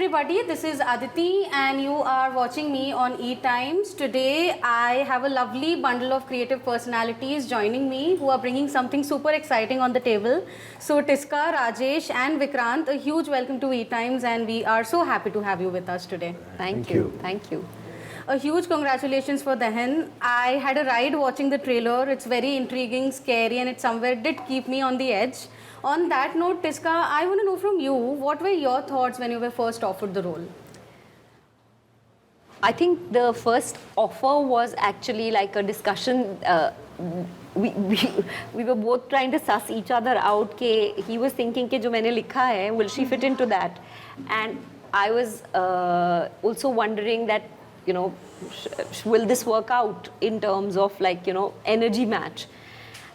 everybody, this is Aditi and you are watching me on ETimes. Today I have a lovely bundle of creative personalities joining me who are bringing something super exciting on the table. So Tisca, Rajesh and Vikrant, a huge welcome to ETimes and we are so happy to have you with us today. Thank you. Thank you. A huge congratulations for Dahan. I had a ride watching the trailer. It's very intriguing, scary and it somewhere did keep me on the edge. On that note, Tisca, I want to know from you, what were your thoughts when you were first offered the role? I think the first offer was actually like a discussion. We were both trying to suss each other out. He was thinking कि जो मैंने लिखा है, will she fit into that? And I was also wondering that, you know, will this work out in terms of like, you know, energy match?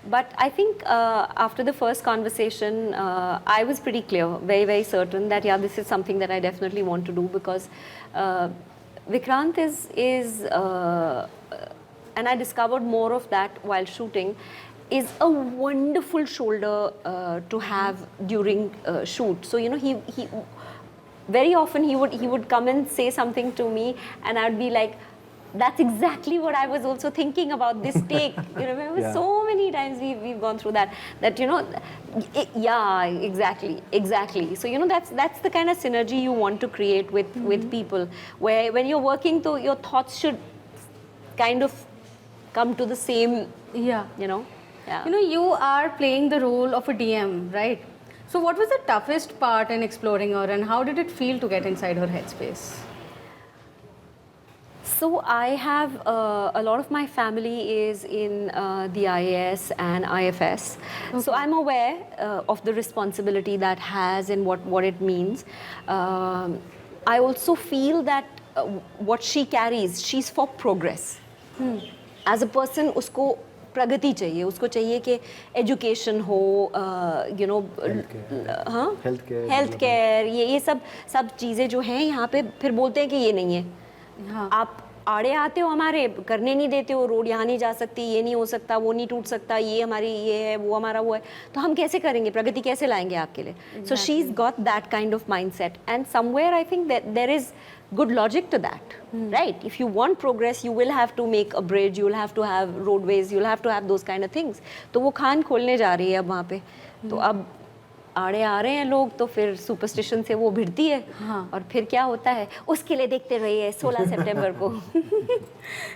But I think after the first conversation, I was pretty clear, very, very certain that, yeah, this is something that I definitely want to do because Vikrant is and I discovered more of that while shooting, is a wonderful shoulder to have during shoot. So, you know, he very often he would come and say something to me and I'd be like, that's exactly what I was also thinking about this take. You remember, yeah. So many times we've gone through that you know, yeah, exactly. So, you know, that's the kind of synergy you want to create with people, where when you're working, so your thoughts should kind of come to the same, yeah. You know. Yeah. You know, you are playing the role of a DM, right? So what was the toughest part in exploring her and how did it feel to get inside her headspace? So I have a lot of my family is in the IAS and IFS. Okay. So I'm aware of the responsibility that has and what it means. I also feel that what she carries, she's for progress. As a person, usko प्रगति चाहिए, उसको चाहिए कि education हो, you know, health care, ये सब चीज़ें जो हैं यहाँ पे फिर बोलते हैं कि ये नहीं है, हाँ. आप आड़े आते हो, हमारे करने नहीं देते हो, रोड यहाँ नहीं जा सकती, ये नहीं हो सकता, वो नहीं टूट सकता, ये हमारी ये है, वो हमारा वो है, तो हम कैसे करेंगे, प्रगति कैसे लाएंगे आपके लिए? So she is got that kind of mindset and somewhere I think that there is good logic to that, right? If you want progress, you will have to make a bridge, you will have to have roadways, you will have to have those kind of things. तो वो खान खोलने जा रही है अब वहाँ पे, तो अब आड़े आ रहे हैं लोग, तो फिर सुपरस्टिशन से वो भिड़ती है, हाँ. और फिर क्या होता है, उसके लिए देखते रहिए 16 सितंबर को.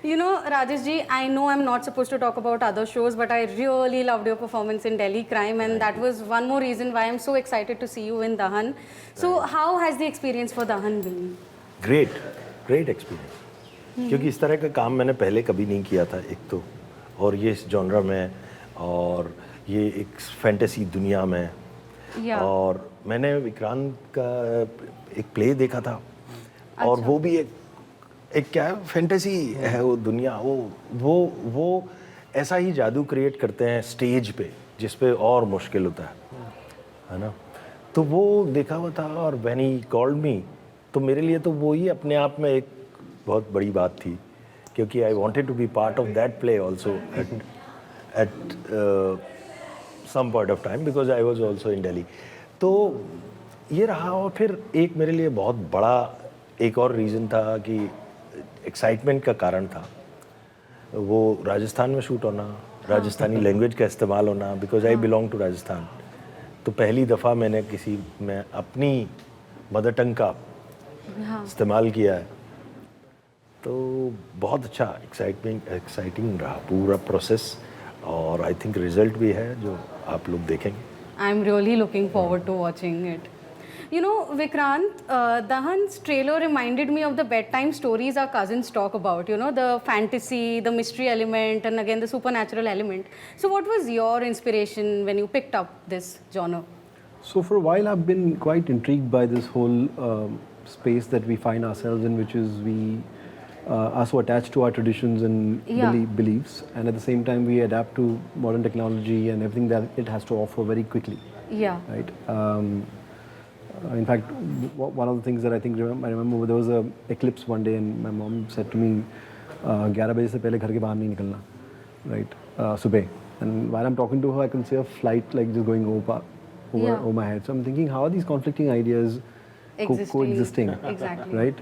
You know, Rajesh ji, I know I'm not supposed to talk about other shows, but I really loved your performance in Delhi Crime, and that was one more reason why I'm so excited to see you in Dahan. So how has the experience for Dahan been? Great experience, क्योंकि इस तरह का काम मैंने पहले कभी नहीं किया था एक तो, और ये इस जॉनरा में और ये एक फैंटेसी दुनिया में, और मैंने विक्रांत का एक प्ले देखा था, और अच्छा. वो भी एक क्या है, फैंटेसी है वो दुनिया, वो ऐसा ही जादू क्रिएट करते हैं स्टेज पे जिस पे और मुश्किल होता है ना, तो वो देखा हुआ था, और व्हेन ही कॉल्ड मी, तो मेरे लिए तो वो ही अपने आप में एक बहुत बड़ी बात थी, क्योंकि I wanted to be part of that play also at some point of time, because I was also in Delhi. तो ये रहा, और फिर एक मेरे लिए बहुत बड़ा एक और रीज़न था कि एक्साइटमेंट का कारण था वो राजस्थान में शूट होना, राजस्थानी लैंग्वेज का इस्तेमाल होना, because I belong to Rajasthan. तो पहली दफ़ा मैंने किसी में अपनी मदर टंग का इस्तेमाल किया है, तो बहुत अच्छा एक्साइटिंग रहा पूरा प्रोसेस, और आई थिंक रिजल्ट भी है जो आप लोग देखेंगे. I am really looking forward to watching it. You know, Vikrant, Dahan's trailer reminded me of the bedtime stories our cousins talk about, you know, the fantasy, the mystery element, and again the supernatural element. So what was your inspiration when you picked up this genre? So for a while I've been quite intrigued by this whole space that we find ourselves in, which is we are so attached to our traditions and beliefs, and at the same time we adapt to modern technology and everything that it has to offer very quickly. Yeah. Right. In fact, one of the things that I think I remember, there was a eclipse one day, and my mom said to me, 11 बजे से पहले घर के बाहर नहीं निकलना, right? सुबह. And while I'm talking to her, I can see a flight like just going over my head. So I'm thinking, how are these conflicting ideas coexisting. Exactly. Right?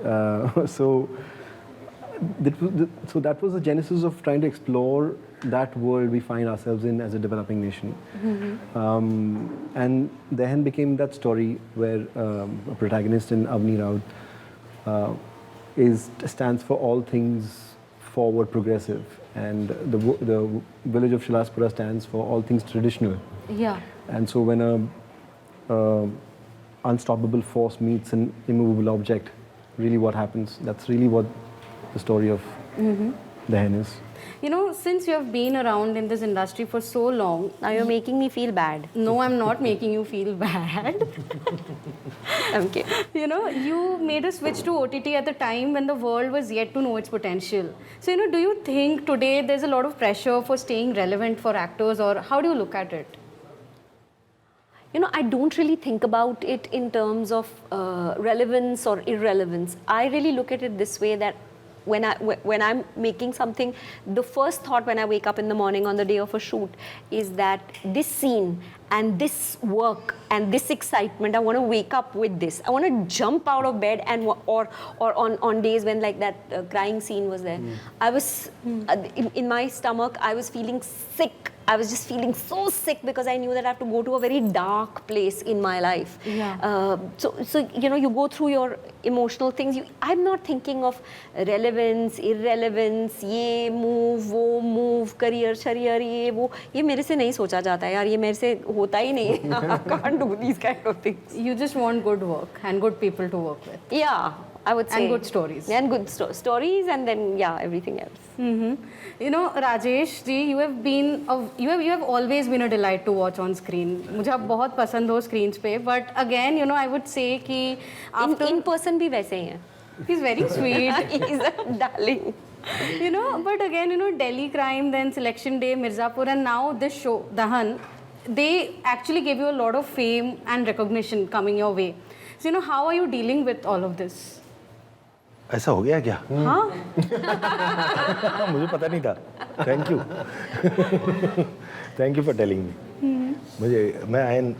So that was the genesis of trying to explore that world we find ourselves in as a developing nation. And Dahan became that story where a protagonist in Avni Raut stands for all things forward, progressive, and the village of Shilaspura stands for all things traditional. Yeah. And so when a unstoppable force meets an immovable object, really what happens? That's really what the story of Dahan is. You know, since you have been around in this industry for so long, Now you're making me feel bad. no, I'm not making you feel bad. I'm kidding. You know, you made a switch to OTT at the time when the world was yet to know its potential. So, you know, do you think today there's a lot of pressure for staying relevant for actors, or how do you look at it? You know, I don't really think about it in terms of relevance or irrelevance. I really look at it this way, that when I'm making something, the first thought when I wake up in the morning on the day of a shoot is that this scene and this work and this excitement, I want to wake up with this. I want to jump out of bed and or on days when like that crying scene was there, I was in my stomach, I was feeling sick. I was just feeling so sick because I knew that I have to go to a very dark place in my life. Yeah. So you know, you go through your emotional things. I'm not thinking of relevance, irrelevance, ये move, वो move, career, ये मेरे से नहीं सोचा जाता है यार, ये मेरे से होता ही नहीं है. I can't do these kind of things. You just want good work and good people to work with. Yeah, I would say. And good stories. And good stories, and then yeah, everything else. You know, Rajesh ji, you have always been a delight to watch on screen. मुझे आप बहुत पसंद हो screens पे. But again, you know, I would say कि after In person भी वैसे ही हैं. he's very sweet. He's a darling. You know, but again, you know, Delhi Crime, then Selection Day, Mirzapur, and now this show, Dahan, they actually gave you a lot of fame and recognition coming your way. So, you know, how are you dealing with all of this? ऐसा हो गया क्या? हाँ? मुझे पता नहीं था. Thank you. Thank you for telling me.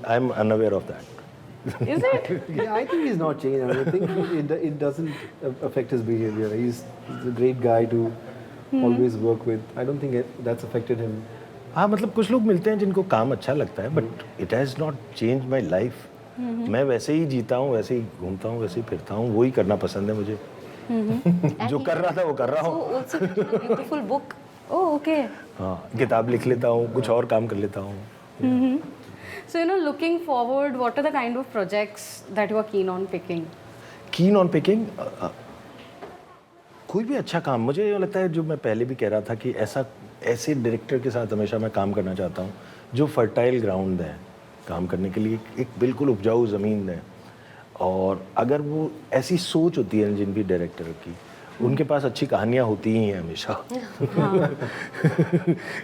I'm unaware of that. Is it? Yeah, I think he's not changed. I mean, I think it doesn't affect his behavior. He's a great guy to always work with. I don't think that's affected him. हाँ, मतलब कुछ लोग मिलते हैं जिनको काम अच्छा लगता है, but it has not changed my life. मैं वैसे ही जीता हूँ, वैसे ही घूमता हूँ, वैसे ही फिरता हूँ, वही करना पसंद है मुझे. जो कर रहा था वो कर रहा हूँ. So also a beautiful book. Oh, okay. हाँ, किताब लिख लेता हूँ, कुछ और काम कर लेता हूँ. So, you know, looking forward, what are the kind of projects that you are keen on picking? Keen on picking? कोई भी अच्छा काम. मुझे ये लगता है, जो मैं पहले भी कह रहा था, कि ऐसे डायरेक्टर के साथ हमेशा मैं काम करना चाहता हूँ जो फर्टाइल ग्राउंड है काम करने के लिए, एक बिल्कुल उपजाऊ ज़मीन है. और अगर वो ऐसी सोच होती है जिन भी डायरेक्टर की, उनके पास अच्छी कहानियाँ होती ही हैं हमेशा.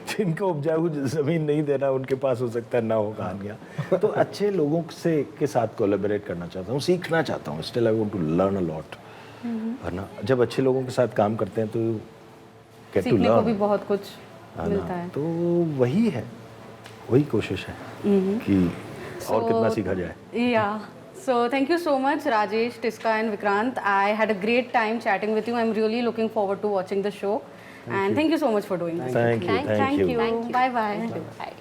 जिनको उपजाऊ ज़मीन नहीं देना, उनके पास हो सकता है ना हो कहानियाँ. तो अच्छे लोगों के साथ कोलैबोरेट करना चाहता हूँ, सीखना चाहता हूँ. Still I want to learn a lot. वरना जब अच्छे लोगों के साथ काम करते हैं तो गेट टू सीखने को लर्न. भी बहुत कुछ मिलता है. तो वही है, वही कोशिश है कि और कितना सीखा जाए. Yeah. So thank you so much, Rajesh, Tisca and Vikrant. I had a great time chatting with you. I'm really looking forward to watching the show. Thank you so much for doing this. Thank you. Thank you. Thank you. Bye bye. Bye.